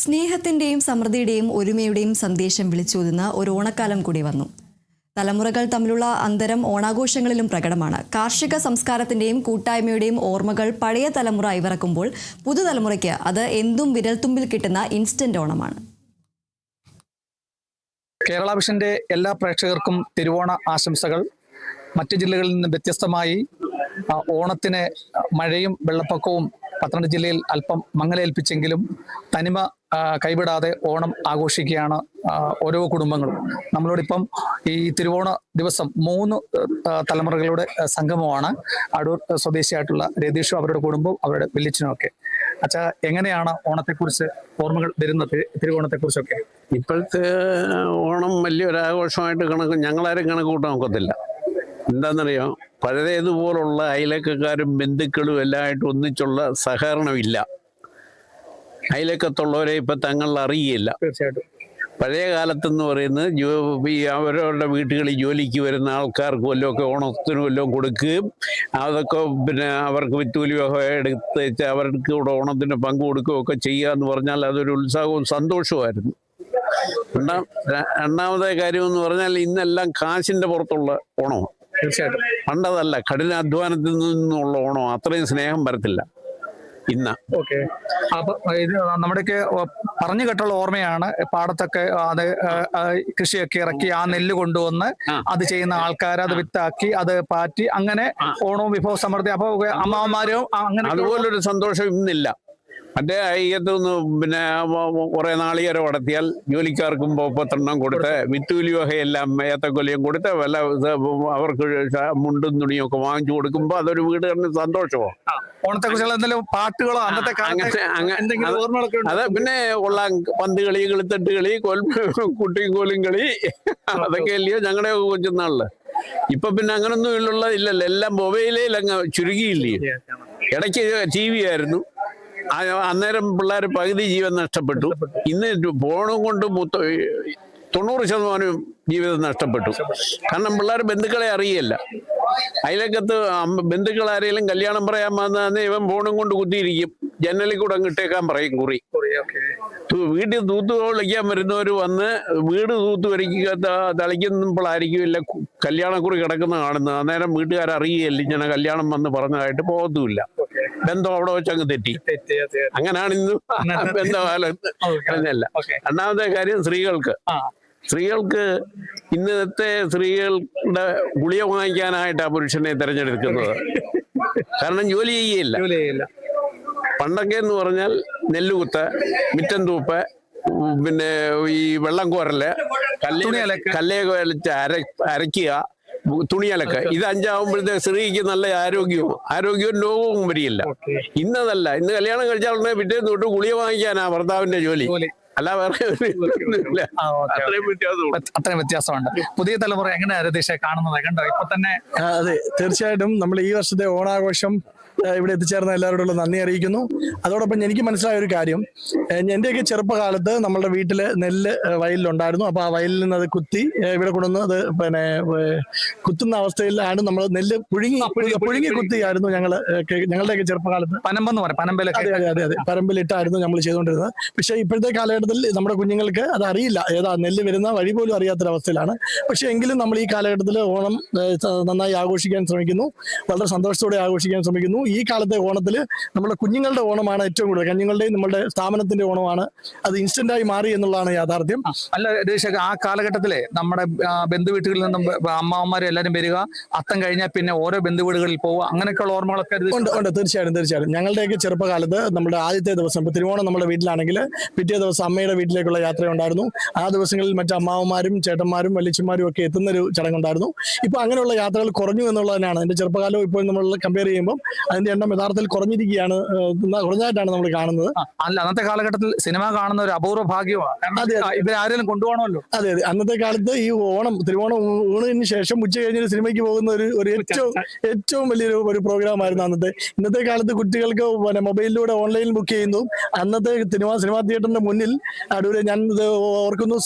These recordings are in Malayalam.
സ്നേഹത്തിന്റെയും സമൃദ്ധിയുടെയും ഒരുമയുടെയും സന്ദേശം വിളിച്ചോതുന്ന ഒരു ഓണക്കാലം കൂടി വന്നു. തലമുറകൾ തമ്മിലുള്ള അന്തരം ഓണാഘോഷങ്ങളിലും പ്രകടമാണ്. കാർഷിക സംസ്കാരത്തിന്റെയും കൂട്ടായ്മയുടെയും ഓർമ്മകൾ പഴയ തലമുറ ഇവറക്കുമ്പോൾ പുതുതലമുറയ്ക്ക് അത് എന്തും വിരൽത്തുമ്പിൽ കിട്ടുന്ന ഇൻസ്റ്റന്റ് ഓണമാണ്. കേരള വിഷന്റെ എല്ലാ പ്രേക്ഷകർക്കും തിരുവോണ ആശംസകൾ. മറ്റു ജില്ലകളിൽ നിന്ന് വ്യത്യസ്തമായി ഓണത്തിന് മഴയും വെള്ളപ്പൊക്കവും പത്തനംതിട്ട ജില്ലയിൽ അല്പം മങ്ങലേൽപ്പിച്ചെങ്കിലും തനിമ കൈവിടാതെ ഓണം ആഘോഷിക്കുകയാണ് ഓരോ കുടുംബങ്ങളും. നമ്മളോടിപ്പം ഈ തിരുവോണ ദിവസം 3 തലമുറകളുടെ സംഗമമാണ്. അടൂർ സ്വദേശിയായിട്ടുള്ള രതീഷും അവരുടെ കുടുംബവും അവരുടെ വെല്ലിച്ചനും ഒക്കെ. അച്ഛാ, എങ്ങനെയാണ് ഓണത്തെക്കുറിച്ച് ഓർമ്മകൾ വരുന്നത്? തിരുവോണത്തെക്കുറിച്ചൊക്കെ ഇപ്പോഴത്തെ ഓണം വലിയൊരാഘോഷമായിട്ട് ഞങ്ങളാരും കണക്ക് കൂട്ടാൻ നോക്കത്തില്ല. എന്താണെന്നറിയോ, പഴയതുപോലുള്ള അയലക്കാരും ബന്ധുക്കളും എല്ലാമായിട്ട് ഒന്നിച്ചുള്ള സഹകരണമില്ല. അയലക്കത്തുള്ളവരെ ഇപ്പം തങ്ങൾ അറിയില്ല. തീർച്ചയായിട്ടും പഴയ കാലത്തെന്ന് പറയുന്നത് അവരവരുടെ വീട്ടുകളിൽ ജോലിക്ക് വരുന്ന ആൾക്കാർക്ക് വല്ലതുമൊക്കെ ഓണത്തിനും വല്ലതും കൊടുക്കുകയും അതൊക്കെ പിന്നെ അവർക്ക് വിത്തൂലി എടുത്ത് വെച്ച് അവർക്ക് കൂടെ ഓണത്തിന് പങ്കു കൊടുക്കുകയൊക്കെ ചെയ്യുക എന്ന് പറഞ്ഞാൽ അതൊരു ഉത്സാഹവും സന്തോഷവുമായിരുന്നു. രണ്ടാമത്തെ കാര്യം എന്ന് പറഞ്ഞാൽ ഇന്നെല്ലാം കാശിന്റെ പുറത്തുള്ള ഓണമാണ്. തീർച്ചയായിട്ടും പണ്ടതല്ല, കഠിനാധ്വാനത്തിൽ നിന്നുള്ള ഓണം. അത്രയും സ്നേഹം വരത്തില്ല ഇന്ന്. ഓക്കെ, അപ്പൊ ഇത് നമ്മുടെയൊക്കെ പറഞ്ഞു കേട്ടുള്ള ഓർമ്മയാണ്. പാടത്തൊക്കെ അത് കൃഷിയൊക്കെ ഇറക്കി ആ നെല്ല് കൊണ്ടുവന്ന് അത് ചെയ്യുന്ന ആൾക്കാർ അത് വിത്താക്കി അത് പാറ്റി അങ്ങനെ ഓണവും വിഭവ സമൃദ്ധി. അപ്പൊ അമ്മാവന്മാരും അങ്ങനെ അതുപോലൊരു സന്തോഷം ഇന്നില്ല. മറ്റേ അയ്യത്തൊന്ന് പിന്നെ കുറെ നാളികേരം അടത്തിയാൽ ജോലിക്കാർക്കും 30 കൊടുത്ത് വിത്തൂലി വകയെല്ലാം ഏത്തക്കൊല്ലിയും കൊടുത്ത് വല്ല അവർക്ക് മുണ്ടും തുണിയും ഒക്കെ വാങ്ങിച്ചു കൊടുക്കുമ്പോ അതൊരു വീടുകളിന് സന്തോഷമോ. ഓണത്തെ കുറിച്ചുള്ള എന്തെങ്കിലും പാട്ടുകളോ അന്നത്തെ അത് പിന്നെ കൊള്ളാം, പന്ത് കളി, കളിത്തട്ട് കളി, കുട്ടിയും കോലും കളി, അതൊക്കെ അല്ലയോ ഞങ്ങളുടെ കൊച്ചുനാളില്. ഇപ്പൊ പിന്നെ അങ്ങനൊന്നും ഇല്ലല്ലോ, എല്ലാം മൊബൈലിൽ അങ്ങ് ചുരുങ്ങിയില്ലേ. ഇടയ്ക്ക് TV ആയിരുന്നു, അന്നേരം പിള്ളേർ പകുതി ജീവൻ നഷ്ടപ്പെട്ടു. ഇന്ന് ഫോണും കൊണ്ട് 90% ജീവിതം നഷ്ടപ്പെട്ടു. കാരണം പിള്ളേർ ബന്ധുക്കളെ അറിയില്ല. അതിലേക്കത്ത് ബന്ധുക്കൾ ആരെങ്കിലും കല്യാണം പറയാൻ വന്നാൽ ഇവൻ ഫോണും കൊണ്ട് കുത്തിയിരിക്കും. ജനലിൽ കൂടെ അങ്ങിട്ടേക്കാൻ പറയും കുറി. വീട്ടിൽ തൂത്ത് കളിക്കാൻ വരുന്നവർ വന്ന് വീട് തൂത്ത് തളിക്കുമ്പോഴായിരിക്കും ഇല്ല കല്യാണക്കുറി കിടക്കുന്ന കാണുന്നത്. അന്നേരം വീട്ടുകാരറിയില്ല ഇങ്ങനെ കല്യാണം വന്ന് പറഞ്ഞതായിട്ട് പോകത്തുമില്ല. ബന്ധം അവിടെ വെച്ചങ്ങ് തെറ്റി. അങ്ങനെയാണ് ഇന്ന് ബന്ധകാലത്ത് പറഞ്ഞല്ല. രണ്ടാമത്തെ കാര്യം, സ്ത്രീകൾക്ക് ഇന്നത്തെ സ്ത്രീകളുടെ ഗുളിക വാങ്ങിക്കാനായിട്ടാ പുരുഷനെ തിരഞ്ഞെടുക്കുന്നത്. കാരണം ജോലി ചെയ്യില്ല. പണ്ടൊക്കെ എന്ന് പറഞ്ഞാൽ നെല്ലുകുത്ത്, മിറ്റം തൂപ്പ്, പിന്നെ ഈ വെള്ളം കോരല്, കല്ലേ വലിച്ച് അരയ്ക്കുക, തുണിയലൊക്കെ, ഇത് 5 സ്ത്രീക്ക് നല്ല ആരോഗ്യവും രോഗവും വരികയില്ല. ഇന്നതല്ല. ഇന്ന് കല്യാണം കഴിച്ചാൽ ഉടനെ പിറ്റേന്ന് തൊട്ട് ഗുളിക വാങ്ങിക്കാനാ ഭർത്താവിന്റെ ജോലി. അല്ല വേറെ അത്രയും വ്യത്യാസമുണ്ട്. പുതിയ തലമുറ എങ്ങനെയാണ് രതീഷെ കാണുന്നത്? കണ്ടോ ഇപ്പൊ തന്നെ? അതെ, തീർച്ചയായിട്ടും നമ്മൾ ഈ വർഷത്തെ ഓണാഘോഷം ഇവിടെ എത്തിച്ചേർന്ന എല്ലാവരോടുള്ള നന്ദി അറിയിക്കുന്നു. അതോടൊപ്പം എനിക്ക് മനസ്സിലായ ഒരു കാര്യം, എൻ്റെയൊക്കെ ചെറുപ്പകാലത്ത് നമ്മളുടെ വീട്ടില് നെല്ല് വയലിലുണ്ടായിരുന്നു. അപ്പൊ ആ വയലിൽ നിന്ന് അത് കുത്തി ഇവിടെ കൊണ്ടുവന്ന് അത് പിന്നെ കുത്തുന്ന അവസ്ഥയിലാണ് നമ്മൾ നെല്ല് പുഴുങ്ങി കുത്തിയായിരുന്നു ഞങ്ങളുടെയൊക്കെ ചെറുപ്പകാലത്ത്. പനമ്പെന്ന് പറയാം, അതെ, പരമ്പിലിട്ടായിരുന്നു നമ്മൾ ചെയ്തുകൊണ്ടിരുന്നത്. പക്ഷേ ഇപ്പോഴത്തെ കാലഘട്ടത്തിൽ നമ്മുടെ കുഞ്ഞുങ്ങൾക്ക് അത് അറിയില്ല, ഏതാ നെല്ല് വരുന്ന വഴി പോലും അറിയാത്തൊരവസ്ഥയിലാണ്. പക്ഷെ എങ്കിലും നമ്മൾ ഈ കാലഘട്ടത്തിൽ ഓണം നന്നായി ആഘോഷിക്കാൻ ശ്രമിക്കുന്നു, വളരെ സന്തോഷത്തോടെ ആഘോഷിക്കാൻ ശ്രമിക്കുന്നു. ഈ കാലത്തെ ഓണത്തിൽ നമ്മുടെ കുഞ്ഞുങ്ങളുടെ ഓണമാണ് ഏറ്റവും കൂടുതൽ. കുഞ്ഞുങ്ങളുടെയും നമ്മുടെ സ്ഥാപനത്തിന്റെ ഓണമാണ്. അത് ഇൻസ്റ്റന്റായി മാറി എന്നുള്ളതാണ് യാഥാർത്ഥ്യം. അല്ല രതീഷ്, ആ കാലഘട്ടത്തിലെ നമ്മുടെ ബന്ധു വീട്ടുകളിൽ നിന്നും അമ്മാവന്മാരും എല്ലാവരും വരിക, അത്തം കഴിഞ്ഞാൽ പിന്നെ ഓരോ ബന്ധു വീടുകളിൽ പോവുക, അങ്ങനെയൊക്കെയുള്ള ഓർമ്മകളൊക്കെ ഉണ്ട്. തീർച്ചയായിട്ടും ഞങ്ങളുടെയൊക്കെ ചെറുപ്പകാലത്ത് നമ്മുടെ ആദ്യത്തെ ദിവസം ഇപ്പൊ തിരുവോണം നമ്മുടെ വീട്ടിലാണെങ്കിൽ പിറ്റേ ദിവസം അമ്മയുടെ വീട്ടിലേക്കുള്ള യാത്രയുണ്ടായിരുന്നു. ആ ദിവസങ്ങളിൽ മറ്റു അമ്മാവന്മാരും ചേട്ടന്മാരും വല്യച്ഛന്മാരും ഒക്കെ എത്തുന്നൊരു ചടങ്ങുണ്ടായിരുന്നു. ഇപ്പൊ അങ്ങനെയുള്ള യാത്രകൾ കുറഞ്ഞു എന്നുള്ളതിനാണ്. എന്റെ ചെറുപ്പകാലവും ഇപ്പോൾ നമ്മൾ കമ്പയർ ചെയ്യുമ്പോൾ അതിന്റെ എണ്ണം യഥാർത്ഥത്തിൽ കുറഞ്ഞായിട്ടാണ് നമ്മൾ കാണുന്നത്. അല്ല, അന്നത്തെ കാലഘട്ടത്തിൽ സിനിമ കാണുന്ന ഒരു അപൂർവ ഭാഗ്യമാണ്. ഇവരാരെങ്കിലും കൊണ്ടുപോകണമല്ലോ. അതെ, അന്നത്തെ കാലത്ത് ഈ തിരുവോണം ഊണിന് ശേഷം ഉച്ച കഴിഞ്ഞ് സിനിമയ്ക്ക് പോകുന്ന ഒരു ഏറ്റവും വലിയൊരു പ്രോഗ്രാം ആയിരുന്നു അന്നത്തെ. ഇന്നത്തെ കാലത്ത് കുട്ടികൾക്ക് മൊബൈലിലൂടെ ഓൺലൈനിൽ ബുക്ക് ചെയ്യുന്നു. അന്നത്തെ സിനിമാ തിയേറ്ററിന്റെ മുന്നിൽ അടൂര് ഞാൻ ഓർക്കുന്നു,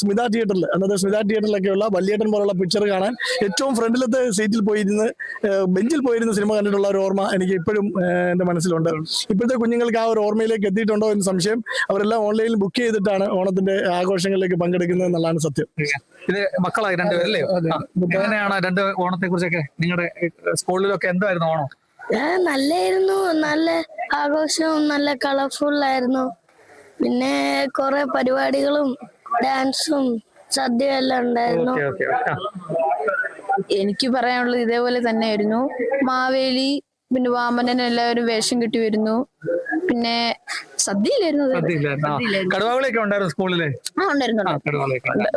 അന്നത്തെ സ്മിത തിയേറ്ററിലൊക്കെയുള്ള വല്യേട്ടൻ പോലുള്ള പിക്ചർ കാണാൻ ഏറ്റവും ഫ്രണ്ടിലത്തെ സീറ്റിൽ പോയിരുന്ന് ബെഞ്ചിൽ പോയിരുന്ന സിനിമ കണ്ടിട്ടുള്ള ഒരു ഓർമ്മ എനിക്ക് ഇപ്പോഴും ഇപ്പോഴും എൻ്റെ മനസ്സിലുണ്ട്. ഇപ്പോഴത്തെ കുഞ്ഞുങ്ങൾക്ക് ആ ഒരു ഓർമ്മയിലേക്ക് എത്തിയിട്ടുണ്ടോ എന്ന് സംശയം. അവരെല്ലാം ഓൺലൈനിൽ ബുക്ക് ചെയ്തിട്ടാണ് ഓണത്തിന്റെ ആഘോഷങ്ങളിലേക്ക് പങ്കെടുക്കുന്നത് എന്നുള്ളതാണ് സത്യം. ഇത് മക്കളായി രണ്ടുപേരല്ലേ? എങ്ങനെയാണ് രണ്ട് ഓണത്തെ കുറിച്ചൊക്കെ നിങ്ങളുടെ സ്കൂളിലൊക്കെ എന്തായിരുന്നു ഓണം? നല്ലായിരുന്നു, നല്ല ആഘോഷവും നല്ല കളർഫുൾ ആയിരുന്നു. പിന്നെ കുറെ പരിപാടികളും ഡാൻസും സദ്യയും എല്ലാം ഉണ്ടായിരുന്നു. എനിക്ക് പറയാനുള്ളത് ഇതേപോലെ തന്നെയായിരുന്നു. മാവേലി പിന്നെ വാമനൻ എല്ലാവരും വേഷം കിട്ടി വരുന്നു. പിന്നെ സദ്യയിലായിരുന്നു. കടുവാകളൊക്കെ ഉണ്ടായിരുന്നു സ്കൂളില്?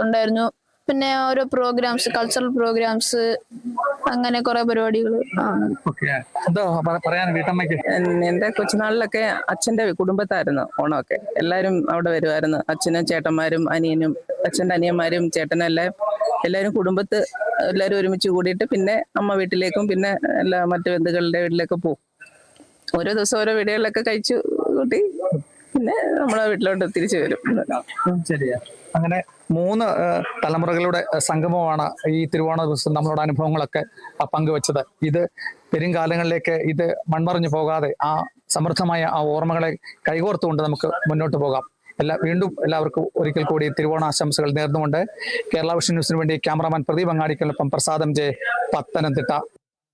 ഉണ്ടായിരുന്നു. പിന്നെ ഓരോ പ്രോഗ്രാംസ്, കൾച്ചറൽ പ്രോഗ്രാംസ്, അങ്ങനെ കുറെ പരിപാടികൾ. എന്റെ കൊച്ചുനാളിലൊക്കെ അച്ഛന്റെ കുടുംബത്തായിരുന്നു ഓണമൊക്കെ. എല്ലാരും അവിടെ വരുമായിരുന്നു. അച്ഛനും ചേട്ടന്മാരും അനിയനും, അച്ഛന്റെ അനിയന്മാരും ചേട്ടനെല്ലാം എല്ലാവരും കുടുംബത്ത് എല്ലാവരും ഒരുമിച്ച് കൂടിയിട്ട് പിന്നെ അമ്മ വീട്ടിലേക്കും പിന്നെ എല്ലാ മറ്റു ബന്ധുക്കളുടെ വീട്ടിലേക്ക് പോകും. ഓരോ ദിവസം ഓരോ വീടുകളിലൊക്കെ കഴിച്ചു കൂട്ടി പിന്നെ നമ്മളെ വീട്ടിലോട്ട് തിരിച്ചു വരും. ശരിയാ. അങ്ങനെ 3 തലമുറകളുടെ സംഗമമാണ് ഈ തിരുവോണ ദിവസം നമ്മളോട് അനുഭവങ്ങളൊക്കെ പങ്കുവച്ചത്. ഇത് പെരുംകാലങ്ങളിലേക്ക് ഇത് മൺമറഞ്ഞു പോകാതെ ആ സമൃദ്ധമായ ആ ഓർമ്മകളെ കൈകോർത്തുകൊണ്ട് നമുക്ക് മുന്നോട്ട് പോകാം. വീണ്ടും എല്ലാവർക്കും ഒരിക്കൽ കൂടി തിരുവോണാശംസകൾ നേർന്നുകൊണ്ട് കേരള വിഷൻ ന്യൂസിന് വേണ്ടി ക്യാമറാമാൻ പ്രദീപ് അങ്ങാടിക്കൊപ്പം പ്രസാദം ജെ, പത്തനംതിട്ട.